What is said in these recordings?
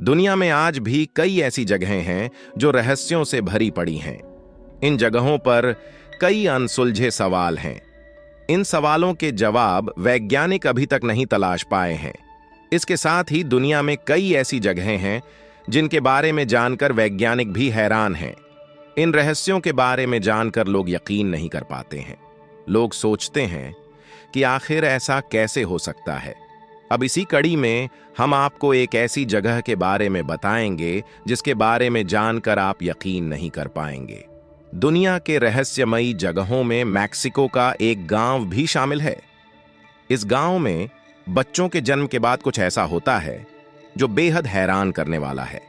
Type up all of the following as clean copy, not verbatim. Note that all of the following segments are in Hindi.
दुनिया में आज भी कई ऐसी जगहें हैं जो रहस्यों से भरी पड़ी हैं। इन जगहों पर कई अनसुलझे सवाल हैं। इन सवालों के जवाब वैज्ञानिक अभी तक नहीं तलाश पाए हैं। इसके साथ ही दुनिया में कई ऐसी जगहें हैं जिनके बारे में जानकर वैज्ञानिक भी हैरान हैं। इन रहस्यों के बारे में जानकर लोग यकीन नहीं कर पाते हैं। लोग सोचते हैं कि आखिर ऐसा कैसे हो सकता है। अब इसी कड़ी में हम आपको एक ऐसी जगह के बारे में बताएंगे जिसके बारे में जानकर आप यकीन नहीं कर पाएंगे। दुनिया के रहस्यमयी जगहों में मैक्सिको का एक गांव भी शामिल है। इस गांव में बच्चों के जन्म के बाद कुछ ऐसा होता है जो बेहद हैरान करने वाला है।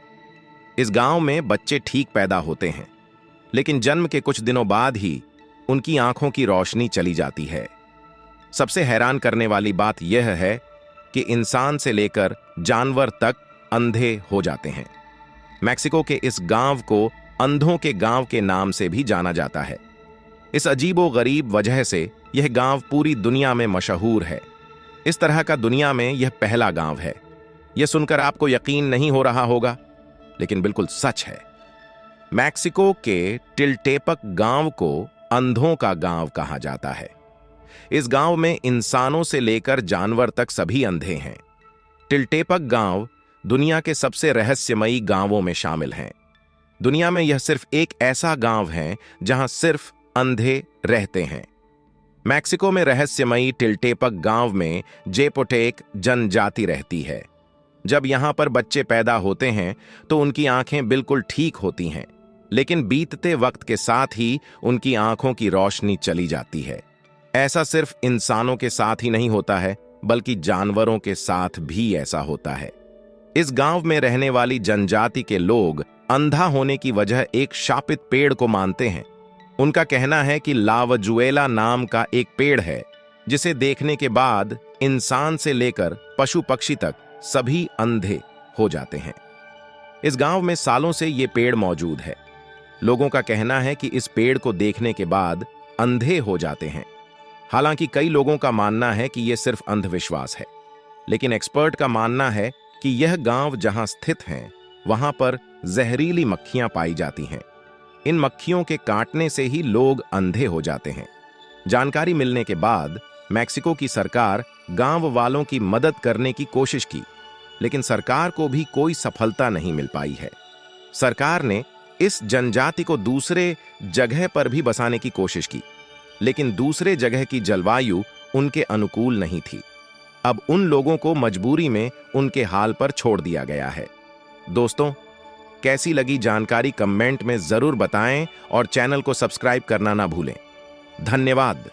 इस गांव में बच्चे ठीक पैदा होते हैं, लेकिन जन्म के कुछ दिनों बाद ही उनकी आंखों की रोशनी चली जाती है। सबसे हैरान करने वाली बात यह है कि इंसान से लेकर जानवर तक अंधे हो जाते हैं। मैक्सिको के इस गांव को अंधों के गांव के नाम से भी जाना जाता है। इस अजीबो-गरीब वजह से यह गांव पूरी दुनिया में मशहूर है। इस तरह का दुनिया में यह पहला गांव है। यह सुनकर आपको यकीन नहीं हो रहा होगा, लेकिन बिल्कुल सच है। मैक्सिको के टिल्टेपक गांव को अंधों का गांव कहा जाता है। इस गांव में इंसानों से लेकर जानवर तक सभी अंधे हैं। टिल्टेपक गांव दुनिया के सबसे रहस्यमयी गांवों में शामिल हैं। दुनिया में यह सिर्फ एक ऐसा गांव है जहां सिर्फ अंधे रहते हैं। मैक्सिको में रहस्यमयी टिल्टेपक गांव में जेपोटेक जनजाति रहती है। जब यहां पर बच्चे पैदा होते हैं तो उनकी आंखें बिल्कुल ठीक होती हैं, लेकिन बीतते वक्त के साथ ही उनकी आंखों की रोशनी चली जाती है। ऐसा सिर्फ इंसानों के साथ ही नहीं होता है, बल्कि जानवरों के साथ भी ऐसा होता है। इस गांव में रहने वाली जनजाति के लोग अंधा होने की वजह एक शापित पेड़ को मानते हैं। उनका कहना है कि लावजुएला नाम का एक पेड़ है जिसे देखने के बाद इंसान से लेकर पशु पक्षी तक सभी अंधे हो जाते हैं। इस गांव में सालों से ये पेड़ मौजूद है। लोगों का कहना है कि इस पेड़ को देखने के बाद अंधे हो जाते हैं। हालांकि कई लोगों का मानना है कि यह सिर्फ अंधविश्वास है, लेकिन एक्सपर्ट का मानना है कि यह गांव जहां स्थित है वहां पर जहरीली मक्खियां पाई जाती हैं। इन मक्खियों के काटने से ही लोग अंधे हो जाते हैं। जानकारी मिलने के बाद मैक्सिको की सरकार गांव वालों की मदद करने की कोशिश की, लेकिन सरकार को भी कोई सफलता नहीं मिल पाई है। सरकार ने इस जनजाति को दूसरे जगह पर भी बसाने की कोशिश की, लेकिन दूसरे जगह की जलवायु उनके अनुकूल नहीं थी। अब उन लोगों को मजबूरी में उनके हाल पर छोड़ दिया गया है। दोस्तों, कैसी लगी जानकारी कमेंट में जरूर बताएं और चैनल को सब्सक्राइब करना ना भूलें। धन्यवाद।